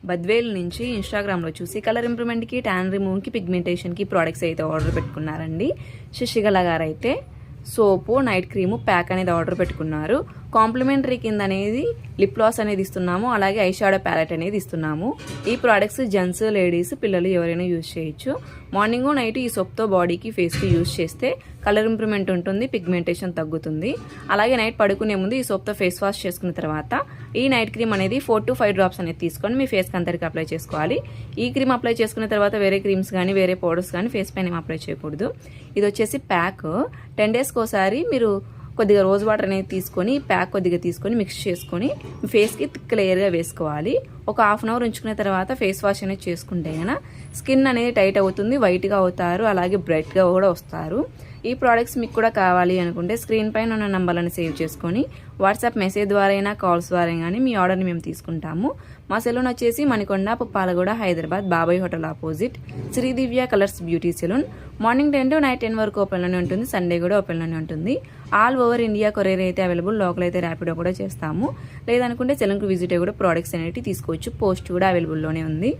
బద్వేల్ నుంచి ఇన్స్టాగ్రామ్లో చూసి కలర్ ఇంప్రూవ్మెంట్కి, ట్యాన్ రిమూవ్కి, పిగ్మెంటేషన్కి ప్రోడక్ట్స్ అయితే ఆర్డర్ పెట్టుకున్నారండి. శశికళ గారు అయితే సోపు, నైట్ క్రీము ప్యాక్ అనేది ఆర్డర్ పెట్టుకున్నారు. కాంప్లిమెంటరీ కింద అనేది లిప్ గ్లాస్ అనేది ఇస్తున్నాము, అలాగే ఐ షాడో ప్యాలెట్ అనేది ఇస్తున్నాము. ఈ ప్రోడక్ట్స్ జెంట్స్, లేడీస్, పిల్లలు ఎవరైనా యూజ్ చేయొచ్చు. మార్నింగ్ నైట్ ఈ సోప్తో బాడీకి, ఫేస్కి యూజ్ చేస్తే కలర్ ఇంప్రూవ్మెంట్ ఉంటుంది, పిగ్మెంటేషన్ తగ్గుతుంది. అలాగే నైట్ పడుకునే ముందు ఈ సోప్తో ఫేస్ వాష్ చేసుకున్న తర్వాత ఈ నైట్ క్రీమ్ అనేది 4 to 5 డ్రాప్స్ అనేది తీసుకొని మీ ఫేస్కి అంతటికి అప్లై చేసుకోవాలి. ఈ క్రీమ్ అప్లై చేసుకున్న తర్వాత వేరే క్రీమ్స్ కానీ వేరే పౌడర్స్ కానీ ఫేస్ పైన అప్లై చేయకూడదు. ఇది వచ్చేసి ప్యాక్ 10 డేస్కి ఒకసారి మీరు కొద్దిగా రోజ్ వాటర్ అనేది తీసుకొని ప్యాక్ కొద్దిగా తీసుకొని మిక్స్ చేసుకొని ఫేస్కి థిక్ లేయర్గా వేసుకోవాలి. ఒక హాఫ్ అన్ అవర్ ఉంచుకున్న తర్వాత ఫేస్ వాష్ అనేది చేసుకుంటే కనుక స్కిన్ అనేది టైట్ అవుతుంది, వైట్గా అవుతారు, అలాగే బ్రైట్గా కూడా వస్తారు. ఈ ప్రోడక్ట్స్ మీకు కూడా కావాలి అనుకుంటే స్క్రీన్ పైన ఉన్న నంబర్లను సేవ్ చేసుకొని వాట్సాప్ మెసేజ్ ద్వారా అయినా కాల్స్ ద్వారా కానీ మీ ఆర్డర్ని మేము తీసుకుంటాము. మా సెలూన్ వచ్చేసి Manikonda, Puppalaguda, Hyderabad, Babai hotel opposite Sridivya colours beauty salon. Morning 10 to night 10 వరకు ఓపెన్లోనే ఉంటుంది, సండే కూడా ఓపెన్లోనే ఉంటుంది. ఆల్ ఓవర్ ఇండియా కొరియర్ అయితే అవైలబుల్, లోకల్ అయితే ర్యాపిడో కూడా చేస్తాము. లేదనుకుంటే సెలూన్కి విజిట్ అయ్యి కూడా ప్రోడక్ట్స్ అనేవి తీసుకోవచ్చు. పోస్ట్ కూడా అవైలబుల్లోనే ఉంది.